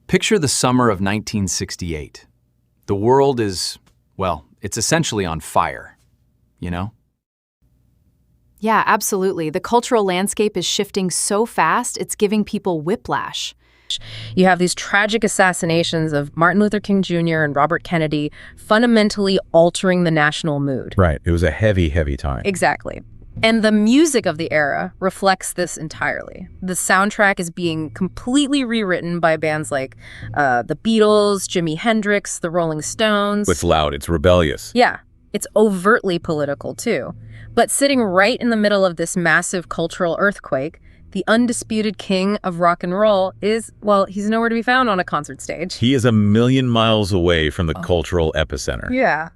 Picture the summer of 1968. The world is, well, it's essentially on fire, you know? Yeah, absolutely. The cultural landscape is shifting so fast, it's giving people whiplash. You have these tragic assassinations of Martin Luther King Jr. and Robert Kennedy, fundamentally altering the national mood. Right. It was a heavy, heavy time. Exactly. And the music of the era reflects this entirely. The soundtrack is being completely rewritten by bands like the Beatles, Jimi Hendrix, the Rolling Stones. It's loud. It's rebellious. Yeah, it's overtly political too. But sitting right in the middle of this massive cultural earthquake, the undisputed king of rock and roll is, well, he's nowhere to be found on a concert stage. He is a million miles away from the cultural epicenter. Yeah.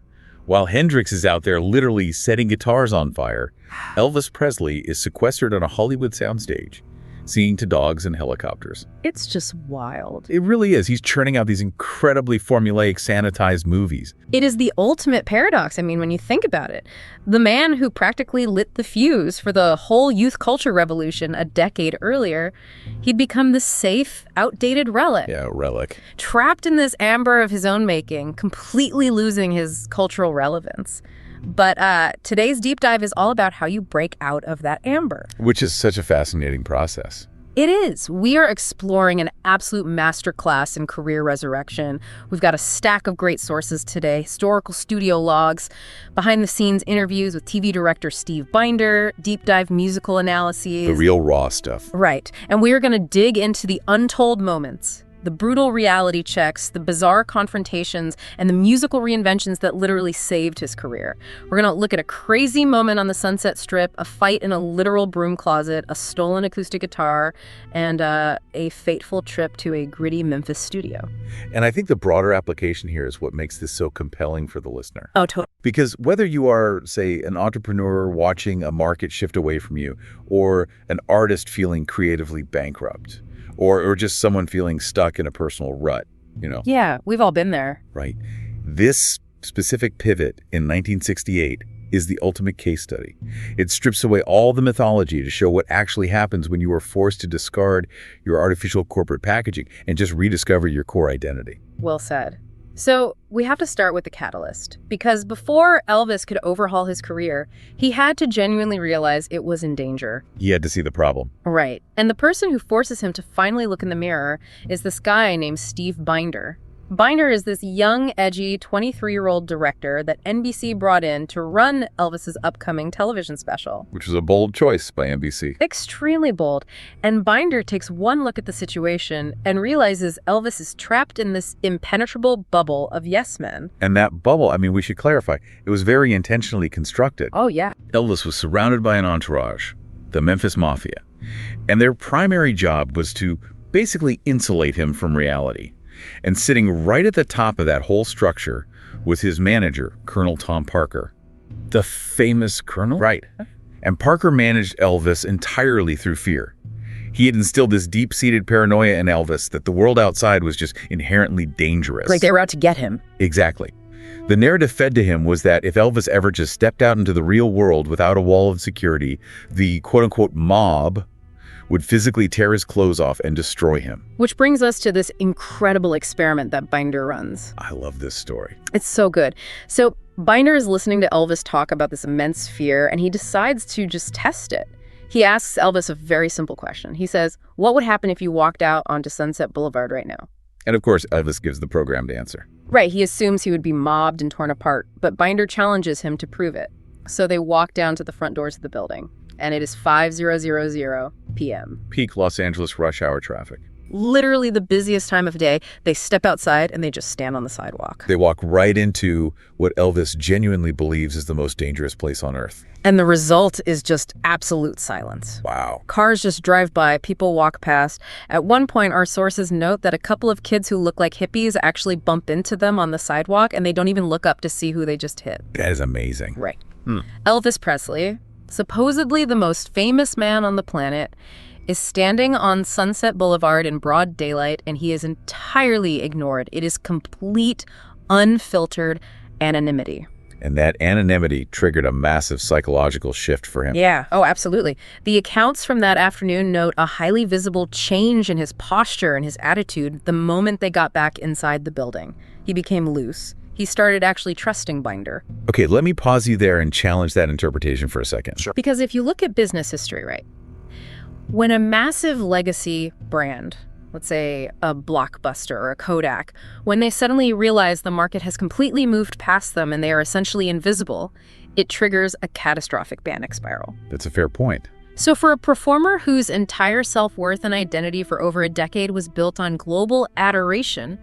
While Hendrix is out there literally setting guitars on fire, Elvis Presley is sequestered on a Hollywood soundstage, singing to dogs and helicopters. It's just wild. It really is. He's churning out these incredibly formulaic, sanitized movies. It is the ultimate paradox, I mean, when you think about it. The man who practically lit the fuse for the whole youth culture revolution a decade earlier, he'd become this safe, outdated relic. Yeah, relic. Trapped in this amber of his own making, completely losing his cultural relevance. But today's deep dive is all about how you break out of that amber. Which is such a fascinating process. It is. We are exploring an absolute masterclass in career resurrection. We've got a stack of great sources today, historical studio logs, behind-the-scenes interviews with TV director Steve Binder, deep dive musical analyses. The real raw stuff. Right. And we are going to dig into the untold moments, the brutal reality checks, the bizarre confrontations, and the musical reinventions that literally saved his career. We're going to look at a crazy moment on the Sunset Strip, a fight in a literal broom closet, a stolen acoustic guitar, and a fateful trip to a gritty Memphis studio. And I think the broader application here is what makes this so compelling for the listener. Oh, totally. Because whether you are, say, an entrepreneur watching a market shift away from you, or an artist feeling creatively bankrupt, or just someone feeling stuck in a personal rut, you know? Yeah, we've all been there. Right. This specific pivot in 1968 is the ultimate case study. It strips away all the mythology to show what actually happens when you are forced to discard your artificial corporate packaging and just rediscover your core identity. Well said. So we have to start with the catalyst, because before Elvis could overhaul his career, he had to genuinely realize it was in danger. He had to see the problem. Right. And the person who forces him to finally look in the mirror is this guy named Steve Binder. Binder is this young, edgy, 23-year-old director that NBC brought in to run Elvis's upcoming television special. Which was a bold choice by NBC. Extremely bold. And Binder takes one look at the situation and realizes Elvis is trapped in this impenetrable bubble of yes men. And that bubble, I mean, we should clarify, it was very intentionally constructed. Oh, yeah. Elvis was surrounded by an entourage, the Memphis Mafia, and their primary job was to basically insulate him from reality. And sitting right at the top of that whole structure was his manager, Colonel Tom Parker. The famous Colonel? Right. And Parker managed Elvis entirely through fear. He had instilled this deep-seated paranoia in Elvis that the world outside was just inherently dangerous. Like they were out to get him. Exactly. The narrative fed to him was that if Elvis ever just stepped out into the real world without a wall of security, the quote-unquote mob would physically tear his clothes off and destroy him. Which brings us to this incredible experiment that Binder runs. I love this story. It's so good. So Binder is listening to Elvis talk about this immense fear, and he decides to just test it. He asks Elvis a very simple question. He says, what would happen if you walked out onto Sunset Boulevard right now? And of course, Elvis gives the programmed answer. Right, he assumes he would be mobbed and torn apart, but Binder challenges him to prove it. So they walk down to the front doors of the building, and it is 5:00 p.m. Peak Los Angeles rush hour traffic. Literally the busiest time of day. They step outside and they just stand on the sidewalk. They walk right into what Elvis genuinely believes is the most dangerous place on earth. And the result is just absolute silence. Wow. Cars just drive by, people walk past. At one point, our sources note that a couple of kids who look like hippies actually bump into them on the sidewalk, and they don't even look up to see who they just hit. That is amazing. Right. Elvis Presley, supposedly the most famous man on the planet, is standing on Sunset Boulevard in broad daylight, and he is entirely ignored. It is complete, unfiltered anonymity. And that anonymity triggered a massive psychological shift for him. Yeah, oh, absolutely. The accounts from that afternoon note a highly visible change in his posture and his attitude the moment they got back inside the building. He became loose. He started actually trusting Binder. Okay, let me pause you there and challenge that interpretation for a second. Sure. Because if you look at business history, right, when a massive legacy brand, let's say a Blockbuster or a Kodak, when they suddenly realize the market has completely moved past them and they are essentially invisible, it triggers a catastrophic panic spiral. That's a fair point. So for a performer whose entire self-worth and identity for over a decade was built on global adoration,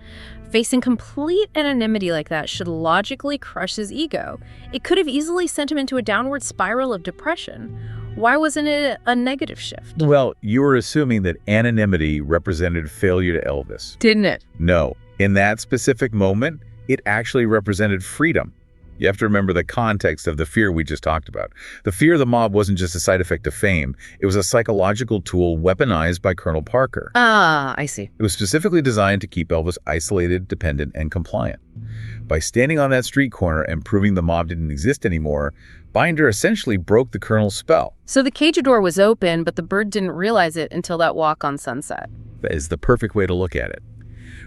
facing complete anonymity like that should logically crush his ego. It could have easily sent him into a downward spiral of depression. Why wasn't it a negative shift? Well, you were assuming that anonymity represented failure to Elvis. Didn't it? No. In that specific moment, it actually represented freedom. You have to remember the context of the fear we just talked about. The fear of the mob wasn't just a side effect of fame. It was a psychological tool weaponized by Colonel Parker. Ah, I see. It was specifically designed to keep Elvis isolated, dependent, and compliant. By standing on that street corner and proving the mob didn't exist anymore, Binder essentially broke the Colonel's spell. So the cage door was open, but the bird didn't realize it until that walk on Sunset. That is the perfect way to look at it.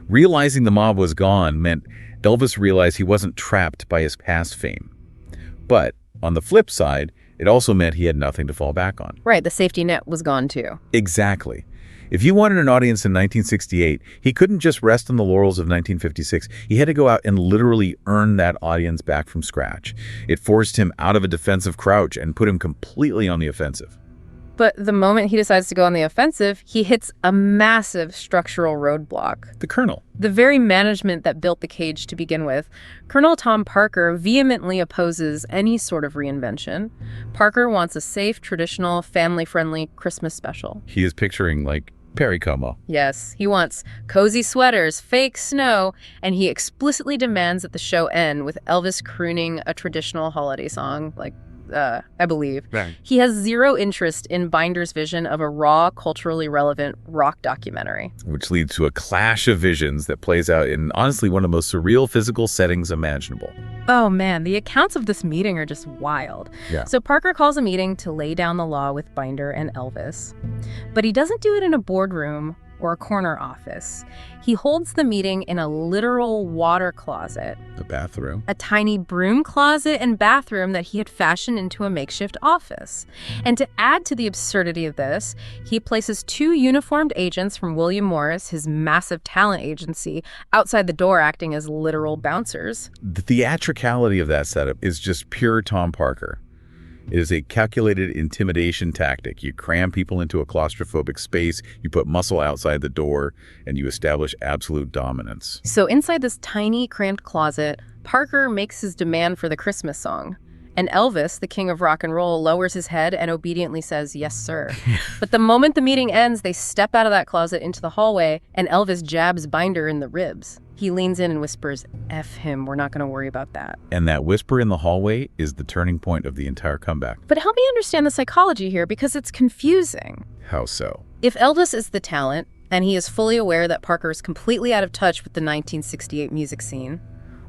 Realizing the mob was gone meant Elvis realized he wasn't trapped by his past fame. But on the flip side, it also meant he had nothing to fall back on. Right, the safety net was gone too. Exactly. If you wanted an audience in 1968, he couldn't just rest on the laurels of 1956. He had to go out and literally earn that audience back from scratch. It forced him out of a defensive crouch and put him completely on the offensive. But the moment he decides to go on the offensive, he hits a massive structural roadblock. The Colonel. The very management that built the cage to begin with. Colonel Tom Parker vehemently opposes any sort of reinvention. Parker wants a safe, traditional, family-friendly Christmas special. He is picturing, like, Perry Como. Yes, he wants cozy sweaters, fake snow, and he explicitly demands that the show end with Elvis crooning a traditional holiday song, like, I believe. Right. He has zero interest in Binder's vision of a raw, culturally relevant rock documentary. Which leads to a clash of visions that plays out in, honestly, one of the most surreal physical settings imaginable. Oh man, the accounts of this meeting are just wild. Yeah. So Parker calls a meeting to lay down the law with Binder and Elvis. But he doesn't do it in a boardroom or a corner office. He holds the meeting in a literal water closet, The bathroom. a tiny broom closet and bathroom that he had fashioned into a makeshift office. And to add to the absurdity of this, he places 2 uniformed agents from William Morris, his massive talent agency, outside the door acting as literal bouncers. The theatricality of that setup is just pure Tom Parker. It is a calculated intimidation tactic. You cram people into a claustrophobic space, you put muscle outside the door, and you establish absolute dominance. So inside this tiny, cramped closet, Parker makes his demand for the Christmas song. And Elvis, the king of rock and roll, lowers his head and obediently says, "Yes, sir." But the moment the meeting ends, they step out of that closet into the hallway, and Elvis jabs Binder in the ribs. He leans in and whispers, "F him, we're not going to worry about that." And that whisper in the hallway is the turning point of the entire comeback. But help me understand the psychology here, because it's confusing. How so? If Elvis is the talent, and he is fully aware that Parker is completely out of touch with the 1968 music scene,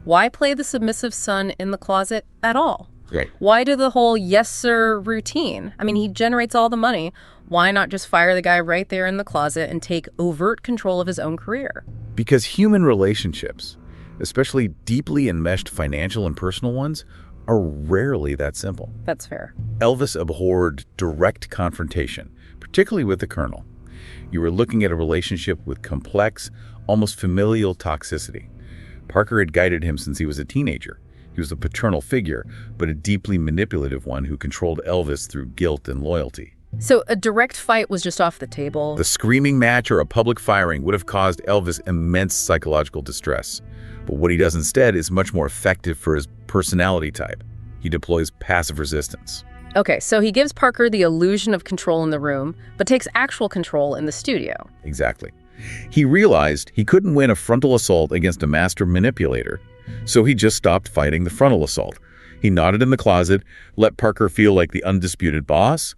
why play the submissive son in the closet at all? Right. Why do the whole "yes, sir" routine? I mean, he generates all the money. Why not just fire the guy right there in the closet and take overt control of his own career? Because human relationships, especially deeply enmeshed financial and personal ones, are rarely that simple. That's fair. Elvis abhorred direct confrontation, particularly with the Colonel. You were looking at a relationship with complex, almost familial toxicity. Parker had guided him since he was a teenager. He was a paternal figure, but a deeply manipulative one who controlled Elvis through guilt and loyalty. So a direct fight was just off the table. The screaming match or a public firing would have caused Elvis immense psychological distress. But what he does instead is much more effective for his personality type. He deploys passive resistance. Okay, so he gives Parker the illusion of control in the room, but takes actual control in the studio. Exactly. He realized he couldn't win a frontal assault against a master manipulator, so he just stopped fighting the frontal assault. He nodded in the closet, let Parker feel like the undisputed boss,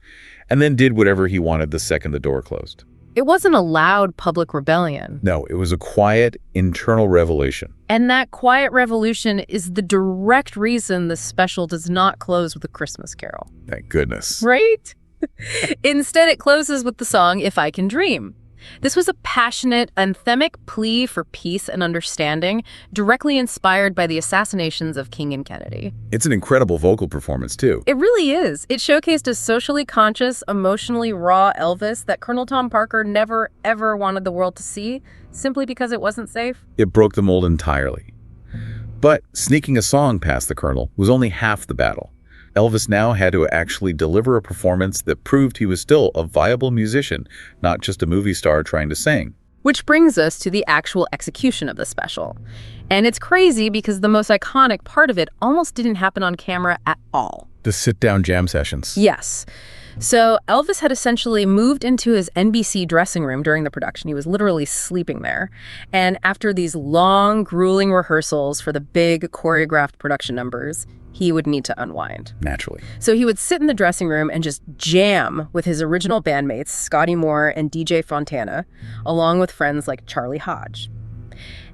and then did whatever he wanted the second the door closed. It wasn't a loud public rebellion. No, it was a quiet internal revolution. And that quiet revolution is the direct reason the special does not close with a Christmas Carol. Thank goodness. Right? Instead, it closes with the song If I Can Dream. This was a passionate, anthemic plea for peace and understanding, directly inspired by the assassinations of King and Kennedy. It's an incredible vocal performance, too. It really is. It showcased a socially conscious, emotionally raw Elvis that Colonel Tom Parker never, ever wanted the world to see, simply because it wasn't safe. It broke the mold entirely. But sneaking a song past the Colonel was only half the battle. Elvis now had to actually deliver a performance that proved he was still a viable musician, not just a movie star trying to sing. Which brings us to the actual execution of the special. And it's crazy because the most iconic part of it almost didn't happen on camera at all. The sit-down jam sessions. Yes. So Elvis had essentially moved into his NBC dressing room during the production. He was literally sleeping there. And after these long, grueling rehearsals for the big choreographed production numbers, he would need to unwind. Naturally. So he would sit in the dressing room and just jam with his original bandmates, Scotty Moore and DJ Fontana, along with friends like Charlie Hodge.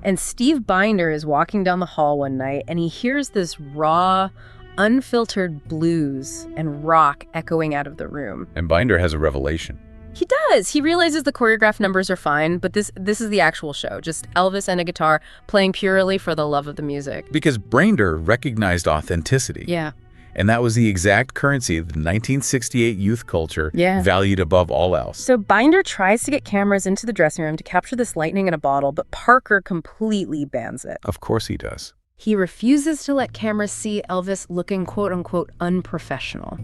And Steve Binder is walking down the hall one night and he hears this raw, unfiltered blues and rock echoing out of the room. And Binder has a revelation. He does. He realizes the choreographed numbers are fine, but this is the actual show. Just Elvis and a guitar playing purely for the love of the music. Because Binder recognized authenticity. Yeah. And that was the exact currency the 1968 youth culture valued above all else. So Binder tries to get cameras into the dressing room to capture this lightning in a bottle, but Parker completely bans it. Of course he does. He refuses to let cameras see Elvis looking quote-unquote unprofessional.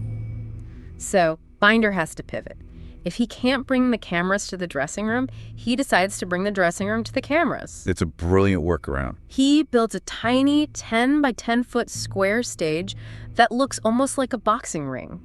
So Binder has to pivot. If he can't bring the cameras to the dressing room, he decides to bring the dressing room to the cameras. It's a brilliant workaround. He builds a tiny 10 by 10 foot square stage that looks almost like a boxing ring.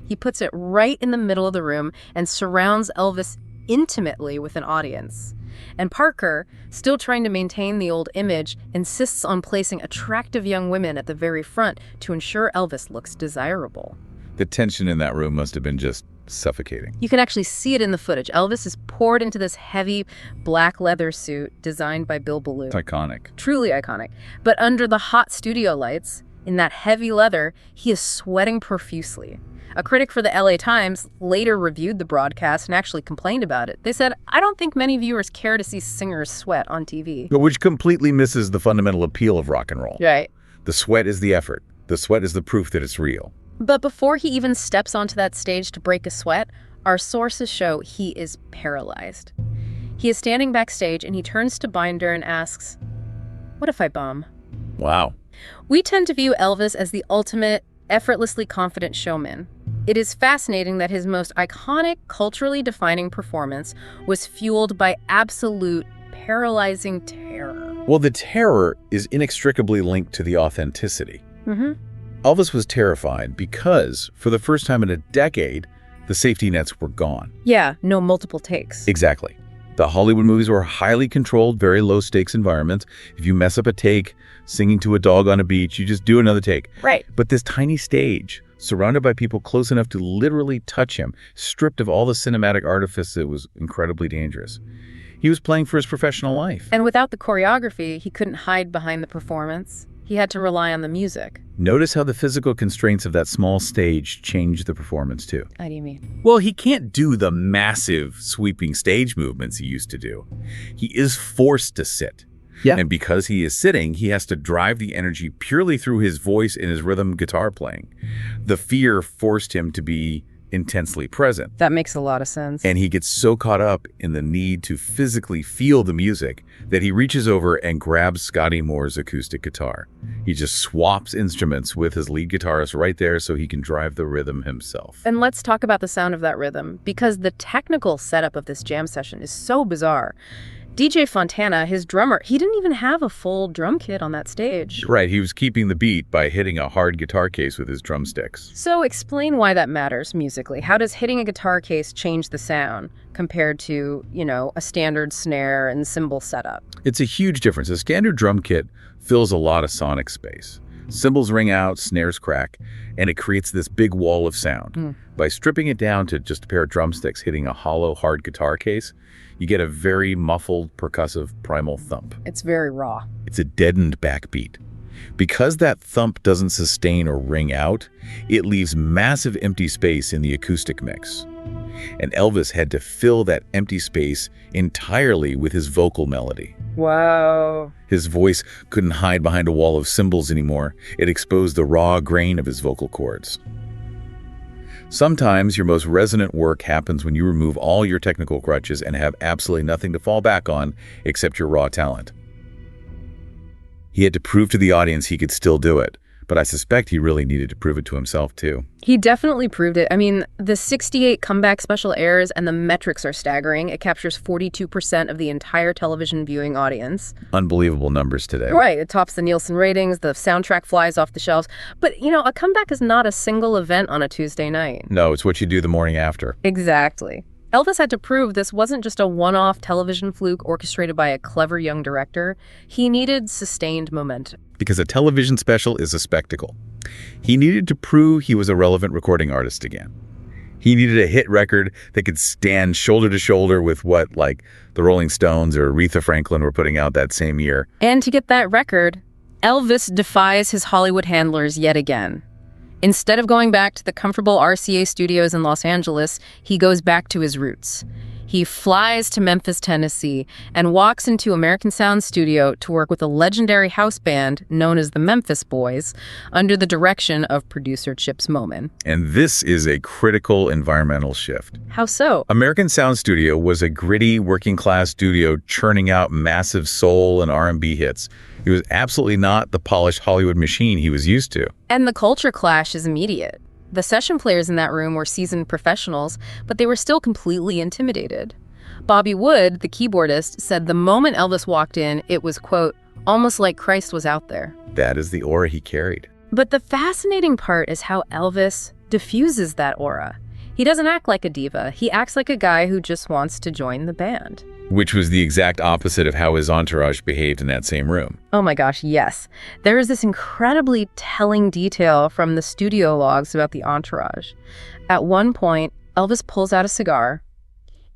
He puts it right in the middle of the room and surrounds Elvis intimately with an audience. And Parker, still trying to maintain the old image, insists on placing attractive young women at the very front to ensure Elvis looks desirable. The tension in that room must have been just suffocating. You can actually see it in the footage. Elvis is poured into this heavy black leather suit designed by Bill Ballou. It's iconic. Truly iconic. But under the hot studio lights, in that heavy leather, he is sweating profusely. A critic for the LA Times later reviewed the broadcast and actually complained about it. They said, "I don't think many viewers care to see singers sweat on TV." Which completely misses the fundamental appeal of rock and roll. Right. The sweat is the effort. The sweat is the proof that it's real. But before he even steps onto that stage to break a sweat, our sources show he is paralyzed. He is standing backstage and he turns to Binder and asks, "What if I bomb?" Wow. We tend to view Elvis as the ultimate, effortlessly confident showman. It is fascinating that his most iconic, culturally defining performance was fueled by absolute, paralyzing terror. Well, the terror is inextricably linked to the authenticity. Mm-hmm. Elvis was terrified because, for the first time in a decade, the safety nets were gone. Yeah, no multiple takes. Exactly. The Hollywood movies were highly controlled, very low-stakes environments. If you mess up a take, singing to a dog on a beach, you just do another take. Right. But this tiny stage, surrounded by people close enough to literally touch him, stripped of all the cinematic artifice, it was incredibly dangerous. He was playing for his professional life. And without the choreography, he couldn't hide behind the performance. He had to rely on the music. Notice how the physical constraints of that small stage changed the performance, too. How do you mean? Well, he can't do the massive, sweeping stage movements he used to do. He is forced to sit. Yeah. And because he is sitting, he has to drive the energy purely through his voice and his rhythm guitar playing. The fear forced him to be intensely present. That makes a lot of sense. And he gets so caught up in the need to physically feel the music that he reaches over and grabs Scotty Moore's acoustic guitar. He just swaps instruments with his lead guitarist right there so he can drive the rhythm himself. And let's talk about the sound of that rhythm, because the technical setup of this jam session is so bizarre. DJ Fontana, his drummer, he didn't even have a full drum kit on that stage. Right, he was keeping the beat by hitting a hard guitar case with his drumsticks. So explain why that matters musically. How does hitting a guitar case change the sound compared to, a standard snare and cymbal setup? It's a huge difference. A standard drum kit fills a lot of sonic space. Cymbals ring out, snares crack, and it creates this big wall of sound. By stripping it down to just a pair of drumsticks hitting a hollow, hard guitar case, you get a very muffled, percussive, primal thump. It's very raw. It's a deadened backbeat. Because that thump doesn't sustain or ring out, it leaves massive empty space in the acoustic mix. And Elvis had to fill that empty space entirely with his vocal melody. Wow. His voice couldn't hide behind a wall of cymbals anymore. It exposed the raw grain of his vocal cords. Sometimes your most resonant work happens when you remove all your technical crutches and have absolutely nothing to fall back on except your raw talent. He had to prove to the audience he could still do it, but I suspect he really needed to prove it to himself too. He definitely proved it. I mean, the 68 comeback special airs and the metrics are staggering. It captures 42% of the entire television viewing audience. Unbelievable numbers today. Right. It tops the Nielsen ratings. The soundtrack flies off the shelves. But, you know, a comeback is not a single event on a Tuesday night. No, it's what you do the morning after. Exactly. Elvis had to prove this wasn't just a one-off television fluke orchestrated by a clever young director. He needed sustained momentum. Because a television special is a spectacle. He needed to prove he was a relevant recording artist again. He needed a hit record that could stand shoulder to shoulder with what, like, the Rolling Stones or Aretha Franklin were putting out that same year. And to get that record, Elvis defies his Hollywood handlers yet again. Instead of going back to the comfortable RCA studios in Los Angeles, he goes back to his roots. He flies to Memphis, Tennessee, and walks into American Sound Studio to work with a legendary house band known as the Memphis Boys, under the direction of producer Chips Moman. And this is a critical environmental shift. How so? American Sound Studio was a gritty, working-class studio churning out massive soul and R&B hits. It was absolutely not the polished Hollywood machine he was used to. And the culture clash is immediate. The session players in that room were seasoned professionals, but they were still completely intimidated. Bobby Wood, the keyboardist, said the moment Elvis walked in, it was, quote, almost like Christ was out there. That is the aura he carried. But the fascinating part is how Elvis diffuses that aura. He doesn't act like a diva. He acts like a guy who just wants to join the band. Which was the exact opposite of how his entourage behaved in that same room. Oh my gosh, yes. There is this incredibly telling detail from the studio logs about the entourage. At one point, Elvis pulls out a cigar.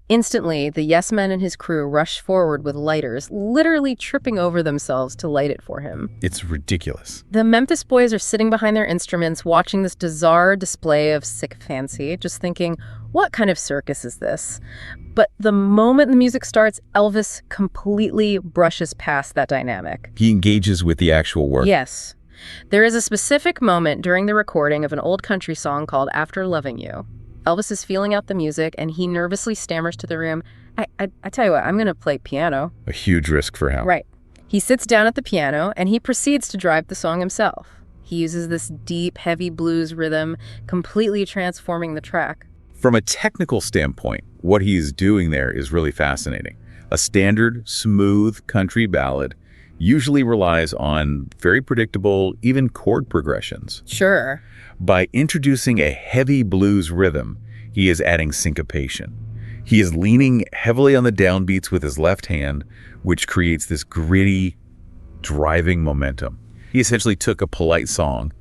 Instantly, the Yes Men and his crew rush forward with lighters, literally tripping over themselves to light it for him. It's ridiculous. The Memphis Boys are sitting behind their instruments, watching this bizarre display of sycophancy, just thinking, what kind of circus is this? But the moment the music starts, Elvis completely brushes past that dynamic. He engages with the actual work. Yes. There is a specific moment during the recording of an old country song called After Loving You. Elvis is feeling out the music, and he nervously stammers to the room, I tell you what, I'm going to play piano. A huge risk for him. Right. He sits down at the piano, and he proceeds to drive the song himself. He uses this deep, heavy blues rhythm, completely transforming the track. From a technical standpoint, what he is doing there is really fascinating. A standard, smooth country ballad usually relies on very predictable, even chord progressions. Sure. By introducing a heavy blues rhythm, he is adding syncopation. He is leaning heavily on the downbeats with his left hand, which creates this gritty, driving momentum. He essentially took a polite song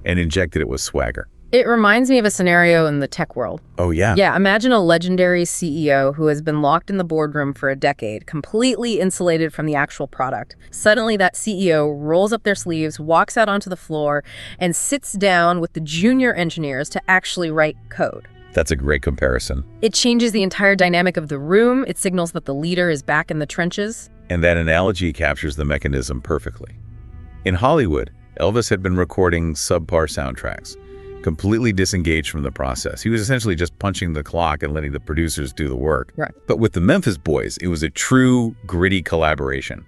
and injected it with swagger. It reminds me of a scenario in the tech world. Oh, yeah. Yeah, imagine a legendary CEO who has been locked in the boardroom for a decade, completely insulated from the actual product. Suddenly, that CEO rolls up their sleeves, walks out onto the floor, and sits down with the junior engineers to actually write code. That's a great comparison. It changes the entire dynamic of the room. It signals that the leader is back in the trenches. And that analogy captures the mechanism perfectly. In Hollywood, Elvis had been recording subpar soundtracks, completely disengaged from the process. He was essentially just punching the clock and letting the producers do the work. Right. But with the Memphis Boys, it was a true, gritty collaboration.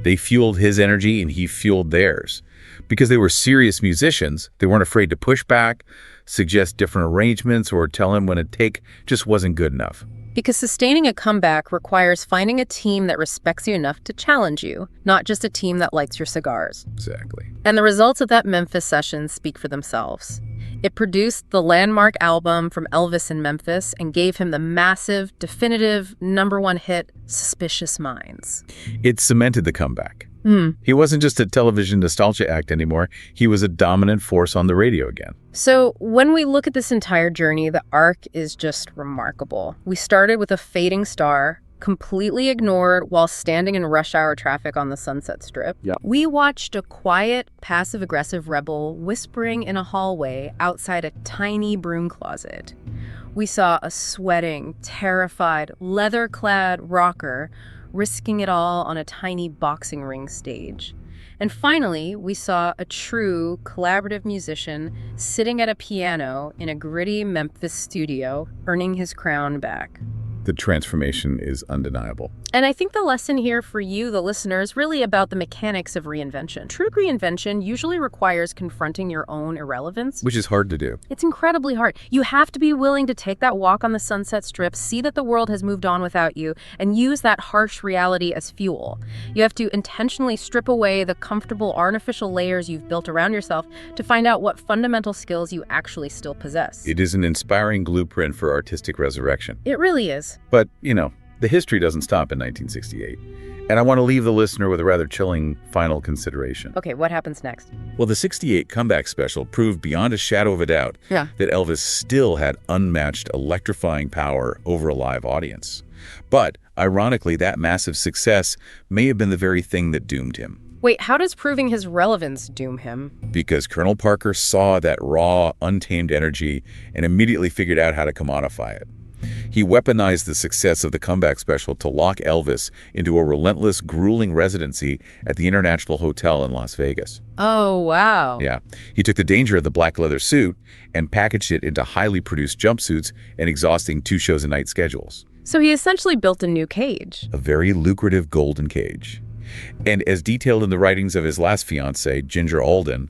They fueled his energy and he fueled theirs. Because they were serious musicians, they weren't afraid to push back, suggest different arrangements, or tell him when a take just wasn't good enough. Because sustaining a comeback requires finding a team that respects you enough to challenge you, not just a team that likes your cigars. Exactly. And the results of that Memphis session speak for themselves. It produced the landmark album from Elvis in Memphis and gave him the massive, definitive #1 hit, Suspicious Minds. It cemented the comeback. He wasn't just a television nostalgia act anymore. He was a dominant force on the radio again. So when we look at this entire journey, the arc is just remarkable. We started with a fading star, completely ignored while standing in rush hour traffic on the Sunset Strip. Yeah. We watched a quiet, passive-aggressive rebel whispering in a hallway outside a tiny broom closet. We saw a sweating, terrified, leather-clad rocker risking it all on a tiny boxing ring stage. And finally, we saw a true collaborative musician sitting at a piano in a gritty Memphis studio, earning his crown back. The transformation is undeniable. And I think the lesson here for you, the listener, is really about the mechanics of reinvention. True reinvention usually requires confronting your own irrelevance. Which is hard to do. It's incredibly hard. You have to be willing to take that walk on the Sunset Strip, see that the world has moved on without you, and use that harsh reality as fuel. You have to intentionally strip away the comfortable, artificial layers you've built around yourself to find out what fundamental skills you actually still possess. It is an inspiring blueprint for artistic resurrection. It really is. But, the history doesn't stop in 1968. And I want to leave the listener with a rather chilling final consideration. Okay, what happens next? Well, the 68 comeback special proved beyond a shadow of a doubt that Elvis still had unmatched electrifying power over a live audience. But, ironically, that massive success may have been the very thing that doomed him. Wait, how does proving his relevance doom him? Because Colonel Parker saw that raw, untamed energy and immediately figured out how to commodify it. He weaponized the success of the comeback special to lock Elvis into a relentless, grueling residency at the International Hotel in Las Vegas. Oh, wow. Yeah. He took the danger of the black leather suit and packaged it into highly produced jumpsuits and exhausting 2-shows-a-night schedules. So he essentially built a new cage. A very lucrative golden cage. And as detailed in the writings of his last fiancée, Ginger Alden,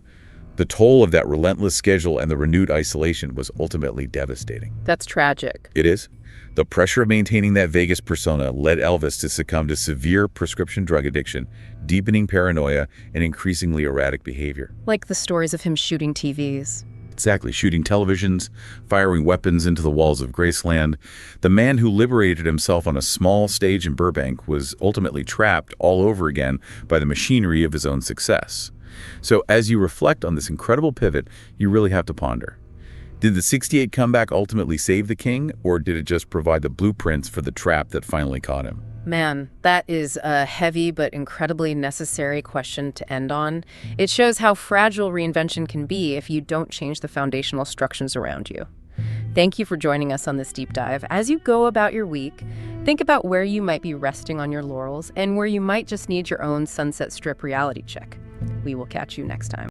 the toll of that relentless schedule and the renewed isolation was ultimately devastating. That's tragic. It is. The pressure of maintaining that Vegas persona led Elvis to succumb to severe prescription drug addiction, deepening paranoia, and increasingly erratic behavior. Like the stories of him shooting TVs. Exactly, shooting televisions, firing weapons into the walls of Graceland. The man who liberated himself on a small stage in Burbank was ultimately trapped all over again by the machinery of his own success. So as you reflect on this incredible pivot, you really have to ponder. Did the 68 comeback ultimately save the king, or did it just provide the blueprints for the trap that finally caught him? Man, that is a heavy but incredibly necessary question to end on. It shows how fragile reinvention can be if you don't change the foundational structures around you. Thank you for joining us on this deep dive. As you go about your week, think about where you might be resting on your laurels and where you might just need your own Sunset Strip reality check. We will catch you next time.